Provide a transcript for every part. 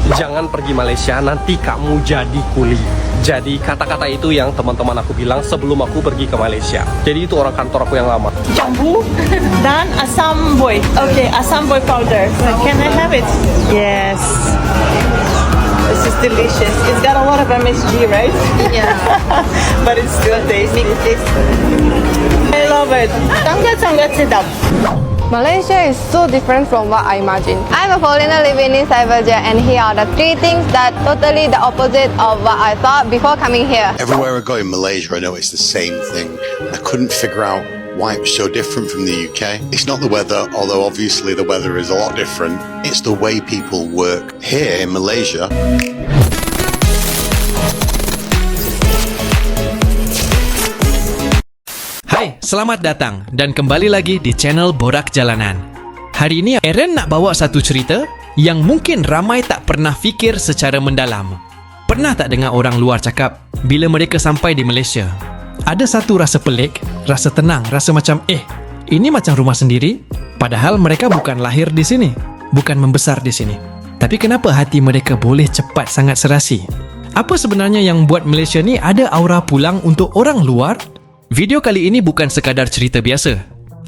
Jangan pergi Malaysia, nanti kamu jadi kuli. Jadi kata-kata itu yang teman-teman aku bilang sebelum aku pergi ke Malaysia. Jadi itu orang kantor aku yang lama. Jambu dan asam boy. Okay, asam boy powder. So can I have it? Yes. This is delicious. It's got a lot of MSG, right? Yeah. But it's still tasty. I love it. Sangat-sangat sedap. Malaysia is so different from what I imagined. I'm a foreigner living in Cyberjaya, and here are the three things that totally the opposite of what I thought before coming here. Everywhere I go in Malaysia, I know it's the same thing. I couldn't figure out why it was so different from the UK. It's not the weather, although obviously the weather is a lot different. It's the way people work. Here in Malaysia, Hai, selamat datang dan kembali lagi di channel Borak Jalanan. Hari ini Aaron nak bawa satu cerita yang mungkin ramai tak pernah fikir secara mendalam. Pernah tak dengar orang luar cakap bila mereka sampai di Malaysia? Ada satu rasa pelik, rasa tenang, rasa macam ini macam rumah sendiri, padahal mereka bukan lahir di sini, bukan membesar di sini. Tapi kenapa hati mereka boleh cepat sangat serasi? Apa sebenarnya yang buat Malaysia ni ada aura pulang untuk orang luar? Video kali ini bukan sekadar cerita biasa.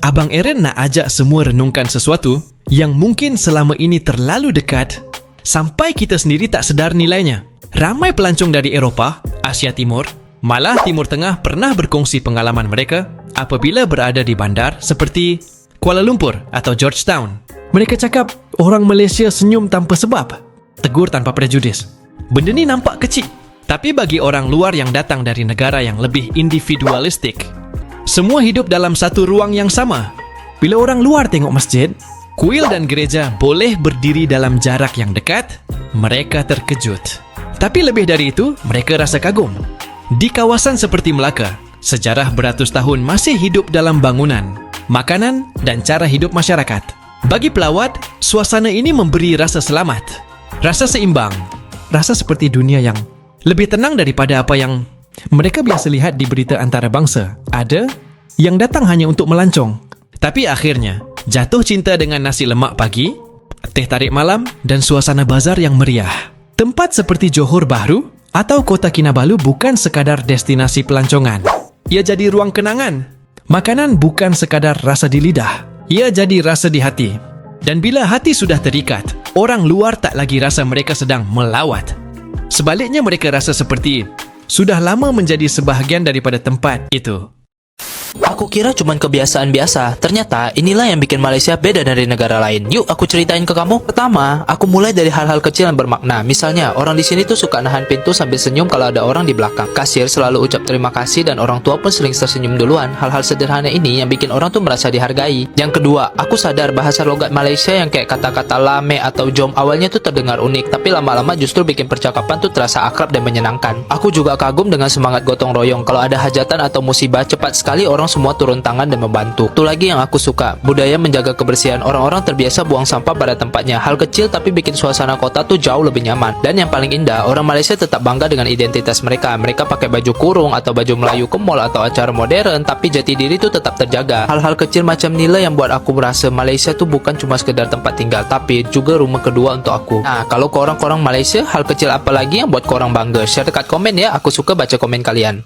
Abang Aaron nak ajak semua renungkan sesuatu yang mungkin selama ini terlalu dekat sampai kita sendiri tak sedar nilainya. Ramai pelancong dari Eropah, Asia Timur, malah Timur Tengah pernah berkongsi pengalaman mereka apabila berada di bandar seperti Kuala Lumpur atau Georgetown. Mereka cakap orang Malaysia senyum tanpa sebab, tegur tanpa prejudis. Benda ni nampak kecil. Tapi bagi orang luar yang datang dari negara yang lebih individualistik, semua hidup dalam satu ruang yang sama. Bila orang luar tengok masjid, kuil dan gereja boleh berdiri dalam jarak yang dekat, mereka terkejut. Tapi lebih dari itu, mereka rasa kagum. Di kawasan seperti Melaka, sejarah beratus tahun masih hidup dalam bangunan, makanan dan cara hidup masyarakat. Bagi pelawat, suasana ini memberi rasa selamat, rasa seimbang, rasa seperti dunia yang lebih tenang daripada apa yang mereka biasa lihat di berita antarabangsa. Ada yang datang hanya untuk melancong, tapi akhirnya jatuh cinta dengan nasi lemak pagi, teh tarik malam dan suasana bazar yang meriah. Tempat seperti Johor Bahru atau Kota Kinabalu bukan sekadar destinasi pelancongan. Ia jadi ruang kenangan. Makanan bukan sekadar rasa di lidah, ia jadi rasa di hati. Dan bila hati sudah terikat, orang luar tak lagi rasa mereka sedang melawat. Sebaliknya mereka rasa seperti sudah lama menjadi sebahagian daripada tempat itu. Aku kira cuman kebiasaan biasa. Ternyata inilah yang bikin Malaysia beda dari negara lain. Yuk aku ceritain ke kamu. Pertama, aku mulai dari hal-hal kecil yang bermakna. Misalnya, orang di sini tuh suka nahan pintu sambil senyum kalau ada orang di belakang. Kasir selalu ucap terima kasih dan orang tua pun sering tersenyum duluan. Hal-hal sederhana ini yang bikin orang tuh merasa dihargai. Yang kedua, aku sadar bahasa logat Malaysia yang kayak kata-kata lame atau jom awalnya tuh terdengar unik, tapi lama-lama justru bikin percakapan tuh terasa akrab dan menyenangkan. Aku juga kagum dengan semangat gotong royong. Kalau ada hajatan atau musibah, cepat sekali orang semua turun tangan dan membantu. Itu lagi yang aku suka, budaya menjaga kebersihan. Orang-orang terbiasa buang sampah pada tempatnya. Hal kecil tapi bikin suasana kota tuh jauh lebih nyaman. Dan yang paling indah, orang Malaysia tetap bangga dengan identitas mereka. Mereka pakai baju kurung atau baju Melayu ke mall atau acara modern, tapi jati diri tuh tetap terjaga. Hal-hal kecil macam nilai yang buat aku merasa Malaysia tuh bukan cuma sekedar tempat tinggal, tapi juga rumah kedua untuk aku. Nah, kalau korang-korang Malaysia, hal kecil apa lagi yang buat korang bangga? Share dekat komen ya, aku suka baca komen kalian.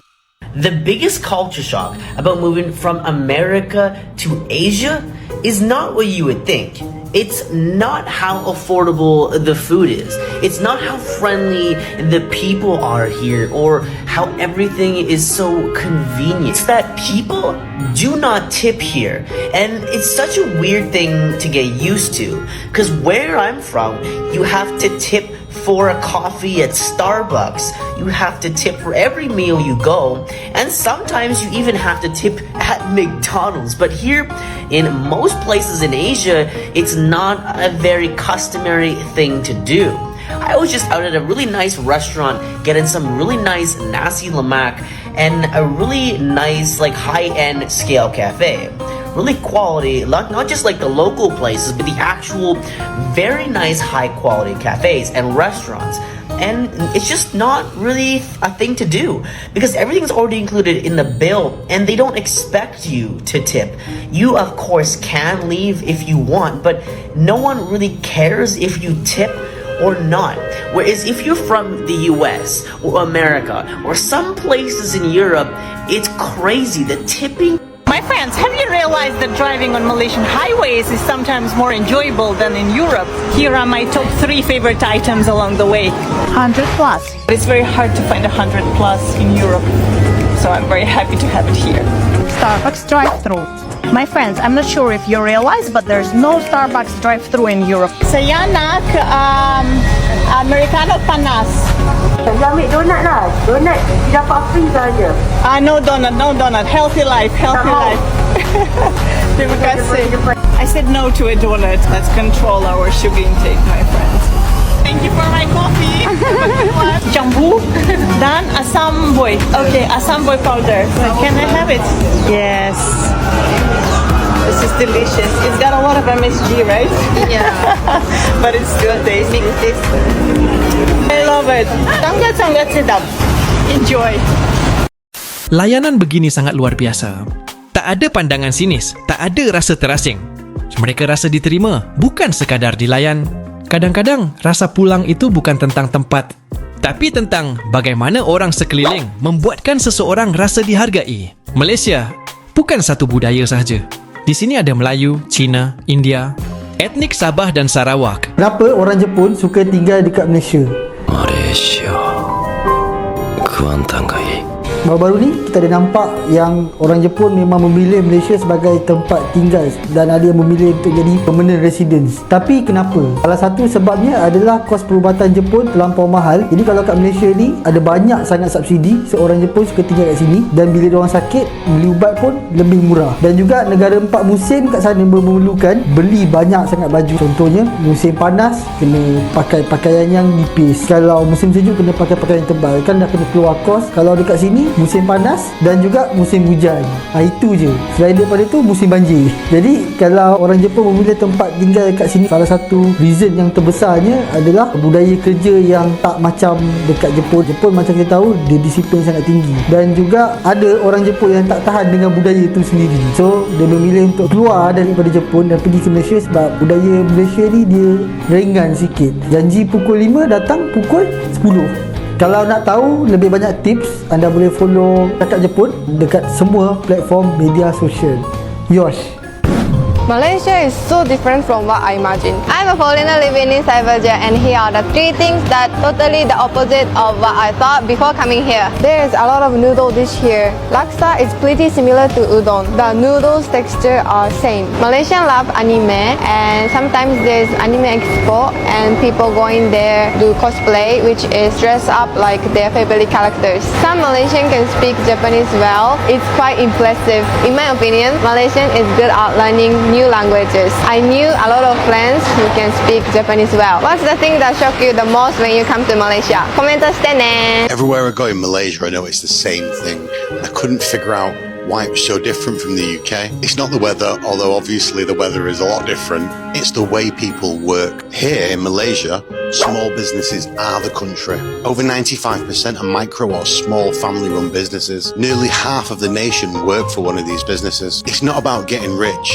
The biggest culture shock about moving from America to Asia is not what you would think. It's not how affordable the food is. It's not how friendly the people are here or how everything is so convenient. It's that people do not tip here. And it's such a weird thing to get used to. Because where I'm from, you have to tip for a coffee at Starbucks. You have to tip for every meal you go, and sometimes you even have to tip at McDonald's. But here, in most places in Asia, it's not a very customary thing to do. I was just out at a really nice restaurant getting some really nice nasi lemak and a really nice high-end scale cafe. Really quality, not just like the local places, but the actual very nice high quality cafes and restaurants. And it's just not really a thing to do because everything's already included in the bill and they don't expect you to tip. You of course can leave if you want, but no one really cares if you tip or not. Whereas if you're from the US or America or some places in Europe, it's crazy. The tipping. My friends, have you realized that driving on Malaysian highways is sometimes more enjoyable than in Europe? Here are my top 3 favorite items along the way. 100 plus. It's very hard to find 100 plus in Europe, so I'm very happy to have it here. Starbucks drive-thru. My friends, I'm not sure if you realize, but there's no Starbucks drive-thru in Europe. Saya nak Americano panas. Saya ambil donat lah. Donat dapat free saja. No donut. Healthy life. Terima kasih. I said no to a donut. Let's control our sugar intake, my friends. Thank you for my coffee. Jambu dan asam boy. Okay, asam boy powder. So can I have it? Yes. This is delicious. It's got a lot of MSG, right? Yeah. But it's good tasting. I love it. Sangat sedap. Enjoy. Layanan begini sangat luar biasa. Tak ada pandangan sinis, tak ada rasa terasing. Mereka rasa diterima, bukan sekadar dilayan. Kadang-kadang, rasa pulang itu bukan tentang tempat, tapi tentang bagaimana orang sekeliling membuatkan seseorang rasa dihargai. Malaysia bukan satu budaya sahaja. Di sini ada Melayu, Cina, India, etnik Sabah dan Sarawak. Kenapa orang Jepun suka tinggal dekat Malaysia? Malaysia, Kuantan Kai. Baru-baru ni kita ada nampak yang orang Jepun memang memilih Malaysia sebagai tempat tinggal dan ada yang memilih untuk jadi permanent residence. Tapi kenapa? Salah satu sebabnya adalah kos perubatan Jepun terlampau mahal. Jadi kalau kat Malaysia ni ada banyak sangat subsidi, seorang Jepun suka tinggal kat sini, dan bila diorang sakit beli ubat pun lebih murah. Dan juga negara 4 musim kat sana memerlukan beli banyak sangat baju. Contohnya musim panas kena pakai pakaian yang nipis, kalau musim sejuk kena pakai pakaian tebal, kan dah kena keluar kos. Kalau dekat sini musim panas dan juga musim hujan. Itu je. Selain daripada itu musim banjir. Jadi kalau orang Jepun memilih tempat tinggal kat sini, salah satu reason yang terbesarnya adalah budaya kerja yang tak macam dekat Jepun. Jepun macam kita tahu dia disiplin sangat tinggi, dan juga ada orang Jepun yang tak tahan dengan budaya itu sendiri. So dia memilih untuk keluar daripada Jepun dan pergi ke Malaysia sebab budaya Malaysia ni dia ringan sikit. Janji pukul 5, datang pukul 10. Kalau nak tahu lebih banyak tips, anda boleh follow Cakap Jepun dekat semua platform media sosial. Yosh. Malaysia is so different from what I imagined. I'm a foreigner living in Cyberjaya, and here are the 3 things that totally the opposite of what I thought before coming here. There is a lot of noodle dish here. Laksa is pretty similar to udon. The noodles texture are same. Malaysians love anime, and sometimes there's anime expo and people going there do cosplay, which is dress up like their favorite characters. Some Malaysian can speak Japanese well. It's quite impressive. In my opinion, Malaysian is good at learning new languages. I knew a lot of friends who can speak Japanese well. What's the thing that shocked you the most when you come to Malaysia? Comment ne. Everywhere I go in Malaysia, I know it's the same thing. I couldn't figure out why it was so different from the UK. It's not the weather, although obviously the weather is a lot different. It's the way people work. Here in Malaysia, small businesses are the country. Over 95% are micro or small family-run businesses. Nearly half of the nation work for one of these businesses. It's not about getting rich.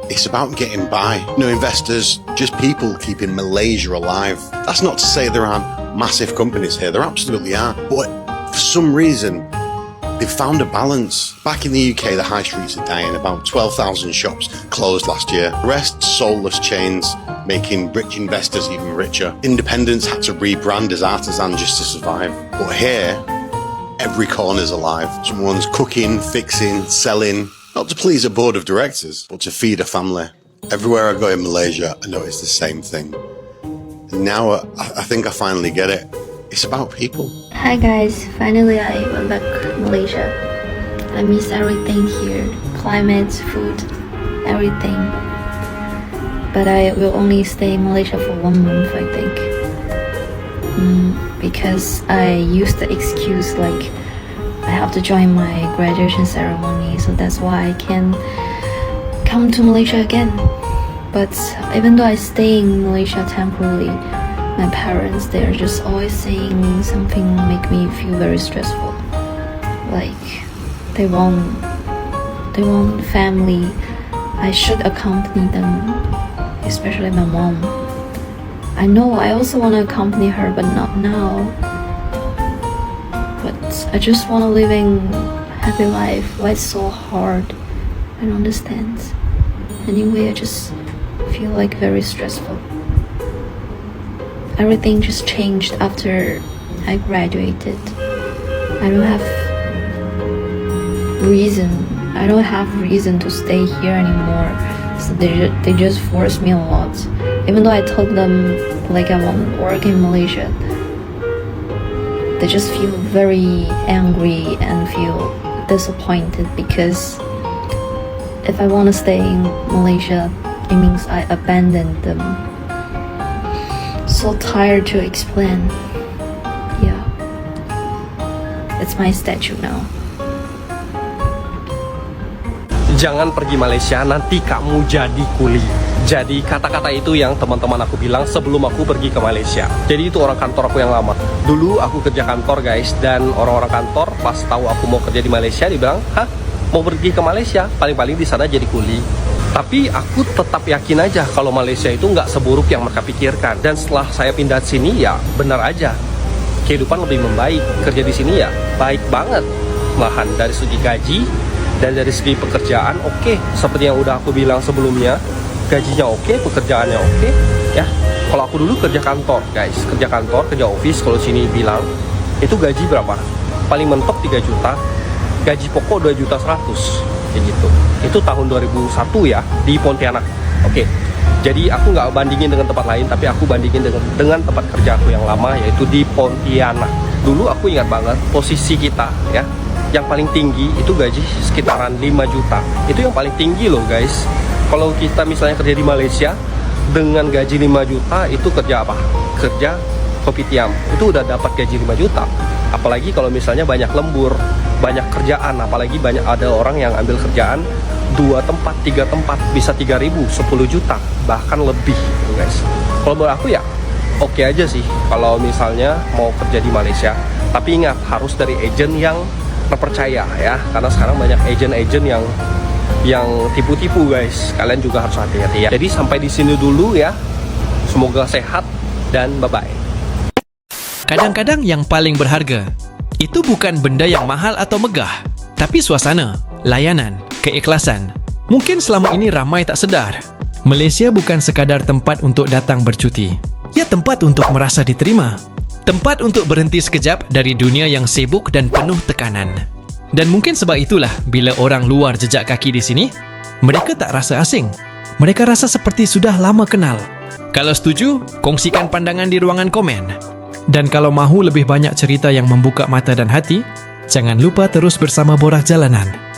It's about getting by. No investors, just people keeping Malaysia alive. That's not to say there aren't massive companies here. There absolutely are. But for some reason, they've found a balance. Back in the UK, the high streets are dying. About 12,000 shops closed last year. The rest, soulless chains, making rich investors even richer. Independents had to rebrand as artisan just to survive. But here, every corner's alive. Someone's cooking, fixing, selling. Not to please a board of directors, but to feed a family. Everywhere I go in Malaysia, I notice the same thing. And now I think I finally get it. It's about people. Hi guys, finally I went back to Malaysia. I miss everything here, climate, food, everything. But I will only stay in Malaysia for 1 month, I think. Because I used the excuse like I have to join my graduation ceremony, so that's why I can come to Malaysia again. But even though I stay in Malaysia temporarily, my parents, they're just always saying something make me feel very stressful. Like they want family. I should accompany them, especially my mom. I know I also want to accompany her, but not now. But I just want to live in happy life. Why it's so hard? I don't understand. Anyway, I just feel like very stressful. Everything just changed after I graduated. I don't have reason to stay here anymore. So they just forced me a lot. Even though I told them like I want to work in Malaysia, they just feel very angry and feel disappointed because if I want to stay in Malaysia, it means I abandoned them. So tired to explain. Yeah, it's my statue now. Jangan pergi Malaysia, nanti kamu jadi kuli. Jadi kata-kata itu yang teman-teman aku bilang sebelum aku pergi ke Malaysia. Jadi itu orang kantor aku yang lama. Dulu aku kerja kantor guys, dan orang-orang kantor pas tahu aku mau kerja di Malaysia dibilang, hah, mau pergi ke Malaysia? Paling-paling di sana jadi kuli. Tapi aku tetap yakin aja kalau Malaysia itu nggak seburuk yang mereka pikirkan. Dan setelah saya pindah sini ya benar aja, kehidupan lebih membaik. Kerja di sini ya baik banget. Malahan dari segi gaji dan dari segi pekerjaan oke. Seperti yang udah aku bilang sebelumnya, gajinya oke, pekerjaannya oke. Ya, kalau aku dulu kerja kantor guys, kerja kantor, kerja office. Kalau sini bilang itu gaji berapa? Paling mentok 3 juta, gaji pokok 2 juta 100 kayak gitu. Itu tahun 2001 ya di Pontianak. Oke. Jadi aku nggak bandingin dengan tempat lain, tapi aku bandingin dengan tempat kerja aku yang lama, yaitu di Pontianak. Dulu aku ingat banget posisi kita ya, yang paling tinggi itu gaji sekitaran 5 juta. Itu yang paling tinggi loh guys. Kalau kita misalnya kerja di Malaysia dengan gaji 5 juta, itu kerja apa? Kerja kopitiam. Itu udah dapat gaji 5 juta. Apalagi kalau misalnya banyak lembur, banyak kerjaan, apalagi banyak ada orang yang ambil kerjaan 2 tempat, 3 tempat, bisa 3.000, 10 juta, bahkan lebih guys. Kalau menurut aku ya oke aja sih kalau misalnya mau kerja di Malaysia. Tapi ingat, harus dari agen yang terpercaya ya, karena sekarang banyak agen-agen yang tipu-tipu guys. Kalian juga harus hati-hati ya. Jadi sampai di sini dulu ya. Semoga sehat dan bye-bye. Kadang-kadang yang paling berharga itu bukan benda yang mahal atau megah, tapi suasana, layanan, keikhlasan. Mungkin selama ini ramai tak sedar, Malaysia bukan sekadar tempat untuk datang bercuti. Ya, tempat untuk merasa diterima. Tempat untuk berhenti sekejap dari dunia yang sibuk dan penuh tekanan. Dan mungkin sebab itulah bila orang luar jejak kaki di sini, mereka tak rasa asing. Mereka rasa seperti sudah lama kenal. Kalau setuju, kongsikan pandangan di ruangan komen. Dan kalau mahu lebih banyak cerita yang membuka mata dan hati, jangan lupa terus bersama Borak Jalanan.